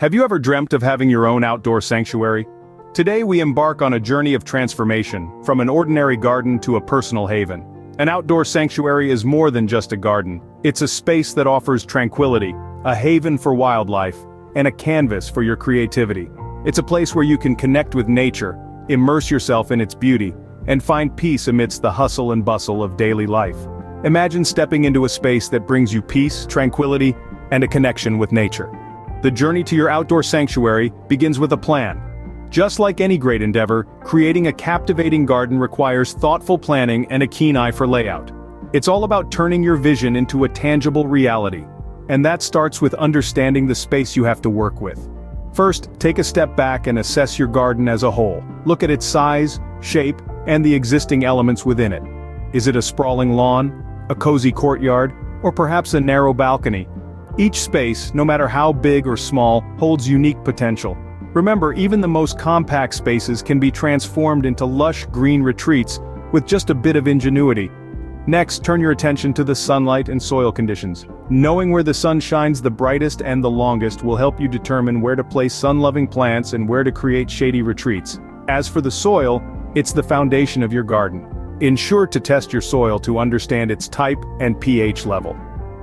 Have you ever dreamt of having your own outdoor sanctuary? Today we embark on a journey of transformation, from an ordinary garden to a personal haven. An outdoor sanctuary is more than just a garden. It's a space that offers tranquility, a haven for wildlife, and a canvas for your creativity. It's a place where you can connect with nature, immerse yourself in its beauty, and find peace amidst the hustle and bustle of daily life. Imagine stepping into a space that brings you peace, tranquility, and a connection with nature. The journey to your outdoor sanctuary begins with a plan. Just like any great endeavor, creating a captivating garden requires thoughtful planning and a keen eye for layout. It's all about turning your vision into a tangible reality. And that starts with understanding the space you have to work with. First, take a step back and assess your garden as a whole. Look at its size, shape, and the existing elements within it. Is it a sprawling lawn, a cozy courtyard, or perhaps a narrow balcony? Each space, no matter how big or small, holds unique potential. Remember, even the most compact spaces can be transformed into lush green retreats with just a bit of ingenuity. Next, turn your attention to the sunlight and soil conditions. Knowing where the sun shines the brightest and the longest will help you determine where to place sun-loving plants and where to create shady retreats. As for the soil, it's the foundation of your garden. Ensure to test your soil to understand its type and pH level.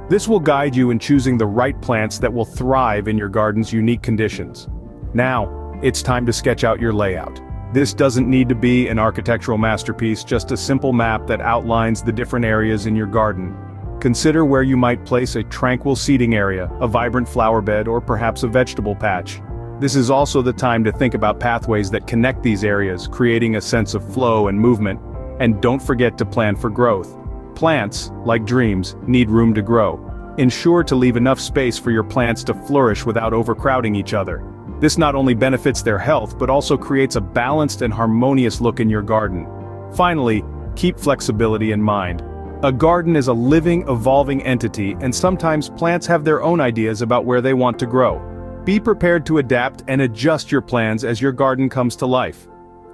This will guide you in choosing the right plants that will thrive in your garden's unique conditions. Now, it's time to sketch out your layout. This doesn't need to be an architectural masterpiece, just a simple map that outlines the different areas in your garden. Consider where you might place a tranquil seating area, a vibrant flower bed, or perhaps a vegetable patch. This is also the time to think about pathways that connect these areas, creating a sense of flow and movement. And don't forget to plan for growth. Plants, like dreams, need room to grow. Ensure to leave enough space for your plants to flourish without overcrowding each other. This not only benefits their health but also creates a balanced and harmonious look in your garden. Finally, keep flexibility in mind. A garden is a living, evolving entity, and sometimes plants have their own ideas about where they want to grow. Be prepared to adapt and adjust your plans as your garden comes to life.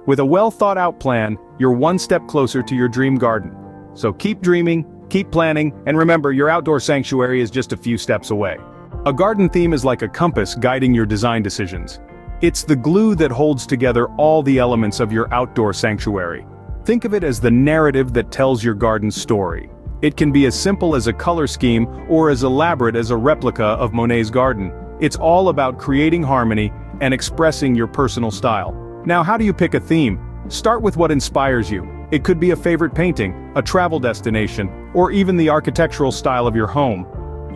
With a well-thought-out plan, you're one step closer to your dream garden. So keep dreaming, keep planning, and remember, your outdoor sanctuary is just a few steps away. A garden theme is like a compass guiding your design decisions. It's the glue that holds together all the elements of your outdoor sanctuary. Think of it as the narrative that tells your garden's story. It can be as simple as a color scheme or as elaborate as a replica of Monet's garden. It's all about creating harmony and expressing your personal style. Now, how do you pick a theme? Start with what inspires you. It could be a favorite painting, a travel destination, or even the architectural style of your home.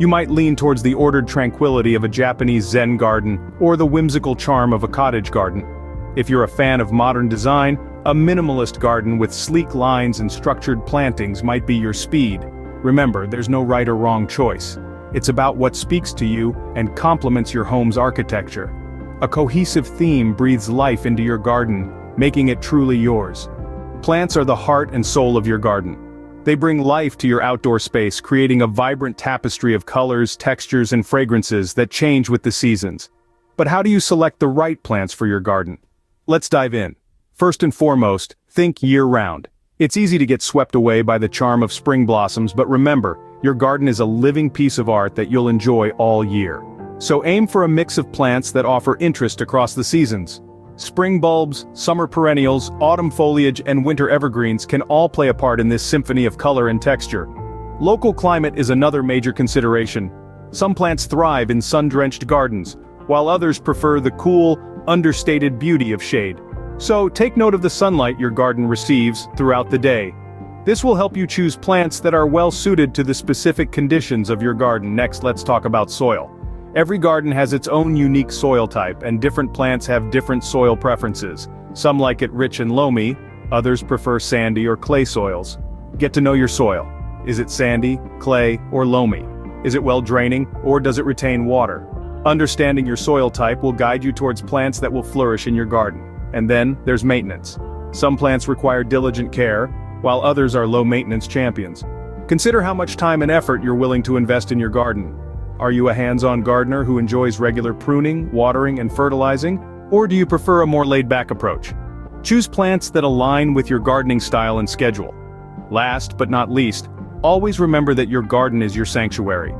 You might lean towards the ordered tranquility of a Japanese Zen garden, or the whimsical charm of a cottage garden. If you're a fan of modern design, a minimalist garden with sleek lines and structured plantings might be your speed. Remember, there's no right or wrong choice. It's about what speaks to you and complements your home's architecture. A cohesive theme breathes life into your garden, making it truly yours. Plants are the heart and soul of your garden. They bring life to your outdoor space, creating a vibrant tapestry of colors, textures, and fragrances that change with the seasons. But how do you select the right plants for your garden? Let's dive in. First and foremost, think year-round. It's easy to get swept away by the charm of spring blossoms, but remember, your garden is a living piece of art that you'll enjoy all year. So aim for a mix of plants that offer interest across the seasons. Spring bulbs, summer perennials, autumn foliage, and winter evergreens can all play a part in this symphony of color and texture. Local climate is another major consideration. Some plants thrive in sun-drenched gardens, while others prefer the cool, understated beauty of shade. So take note of the sunlight your garden receives throughout the day. This will help you choose plants that are well suited to the specific conditions of your garden. Next, let's talk about soil. Every garden has its own unique soil type, and different plants have different soil preferences. Some like it rich and loamy, others prefer sandy or clay soils. Get to know your soil. Is it sandy, clay, or loamy? Is it well draining, or does it retain water? Understanding your soil type will guide you towards plants that will flourish in your garden. And then, there's maintenance. Some plants require diligent care, while others are low-maintenance champions. Consider how much time and effort you're willing to invest in your garden. Are you a hands-on gardener who enjoys regular pruning, watering, and fertilizing? Or do you prefer a more laid-back approach? Choose plants that align with your gardening style and schedule. Last but not least, always remember that your garden is your sanctuary.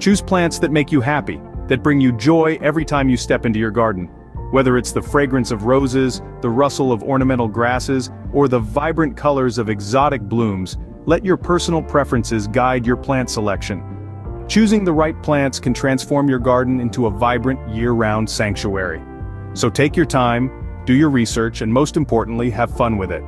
Choose plants that make you happy. that bring you joy every time you step into your garden. Whether it's the fragrance of roses, the rustle of ornamental grasses, or the vibrant colors of exotic blooms, let your personal preferences guide your plant selection. Choosing the right plants can transform your garden into a vibrant, year-round sanctuary. So take your time, do your research, and most importantly, have fun with it.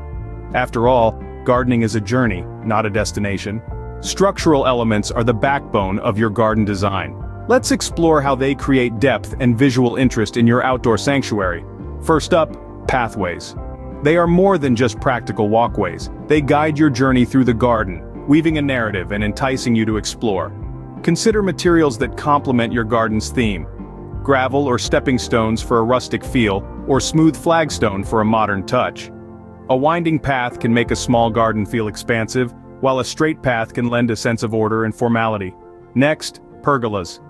After all, gardening is a journey, not a destination. Structural elements are the backbone of your garden design. Let's explore how they create depth and visual interest in your outdoor sanctuary. First up, pathways. They are more than just practical walkways. They guide your journey through the garden, weaving a narrative and enticing you to explore. Consider materials that complement your garden's theme. Gravel or stepping stones for a rustic feel, or smooth flagstone for a modern touch. A winding path can make a small garden feel expansive, while a straight path can lend a sense of order and formality. Next, pergolas.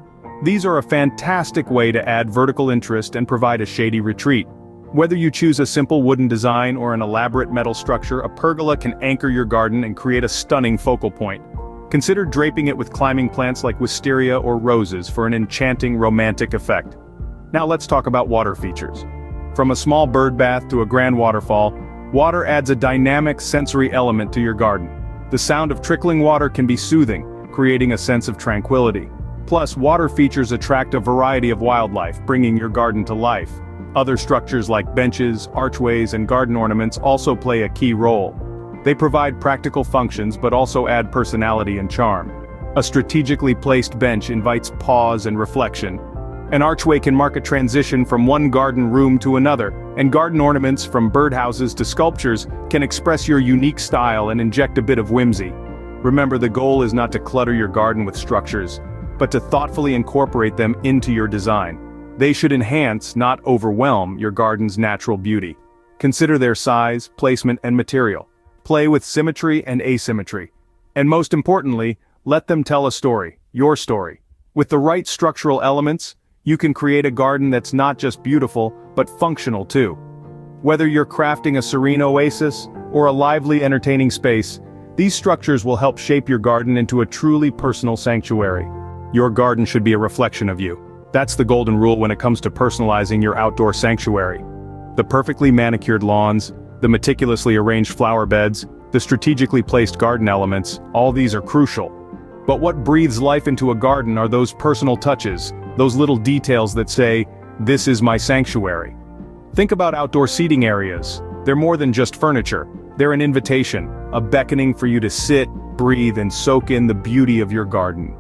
These are a fantastic way to add vertical interest and provide a shady retreat. Whether you choose a simple wooden design or an elaborate metal structure, a pergola can anchor your garden and create a stunning focal point. Consider draping it with climbing plants like wisteria or roses for an enchanting, romantic effect. Now let's talk about water features. From a small bird bath to a grand waterfall, water adds a dynamic sensory element to your garden. The sound of trickling water can be soothing, creating a sense of tranquility. Plus, water features attract a variety of wildlife, bringing your garden to life. Other structures like benches, archways, and garden ornaments also play a key role. They provide practical functions but also add personality and charm. A strategically placed bench invites pause and reflection. An archway can mark a transition from one garden room to another, and garden ornaments, from birdhouses to sculptures, can express your unique style and inject a bit of whimsy. Remember, the goal is not to clutter your garden with structures, but to thoughtfully incorporate them into your design. They should enhance, not overwhelm, your garden's natural beauty. Consider their size, placement, and material. Play with symmetry and asymmetry. And most importantly, let them tell a story, your story. With the right structural elements, you can create a garden that's not just beautiful, but functional too. Whether you're crafting a serene oasis or a lively, entertaining space, these structures will help shape your garden into a truly personal sanctuary. Your garden should be a reflection of you. That's the golden rule when it comes to personalizing your outdoor sanctuary. The perfectly manicured lawns, the meticulously arranged flower beds, the strategically placed garden elements, all these are crucial. But what breathes life into a garden are those personal touches, those little details that say, "This is my sanctuary." Think about outdoor seating areas. They're more than just furniture. They're an invitation, a beckoning for you to sit, breathe, and soak in the beauty of your garden.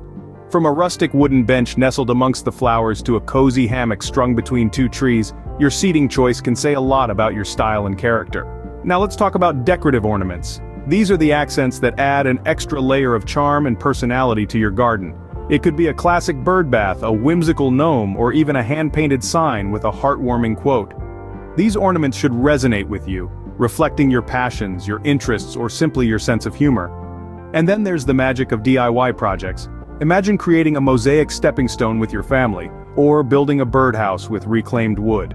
From a rustic wooden bench nestled amongst the flowers to a cozy hammock strung between two trees, your seating choice can say a lot about your style and character. Now let's talk about decorative ornaments. These are the accents that add an extra layer of charm and personality to your garden. It could be a classic bird bath, a whimsical gnome, or even a hand-painted sign with a heartwarming quote. These ornaments should resonate with you, reflecting your passions, your interests, or simply your sense of humor. And then there's the magic of DIY projects. Imagine creating a mosaic stepping stone with your family, or building a birdhouse with reclaimed wood.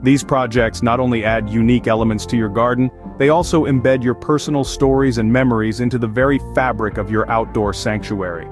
These projects not only add unique elements to your garden, they also embed your personal stories and memories into the very fabric of your outdoor sanctuary.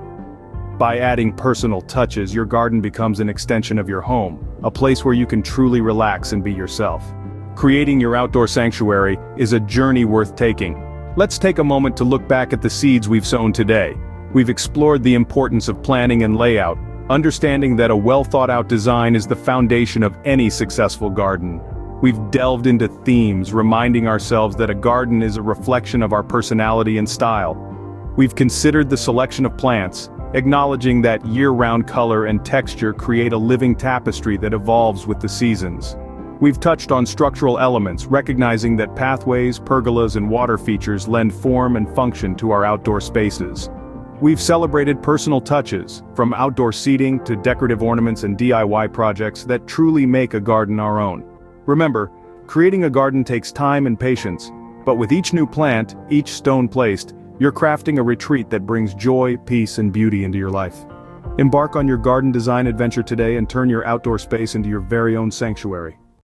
By adding personal touches, your garden becomes an extension of your home, a place where you can truly relax and be yourself. Creating your outdoor sanctuary is a journey worth taking. Let's take a moment to look back at the seeds we've sown today. We've explored the importance of planning and layout, understanding that a well-thought-out design is the foundation of any successful garden. We've delved into themes, reminding ourselves that a garden is a reflection of our personality and style. We've considered the selection of plants, acknowledging that year-round color and texture create a living tapestry that evolves with the seasons. We've touched on structural elements, recognizing that pathways, pergolas, and water features lend form and function to our outdoor spaces. We've celebrated personal touches, from outdoor seating to decorative ornaments and DIY projects that truly make a garden our own. Remember, creating a garden takes time and patience, but with each new plant, each stone placed, you're crafting a retreat that brings joy, peace, and beauty into your life. Embark on your garden design adventure today and turn your outdoor space into your very own sanctuary.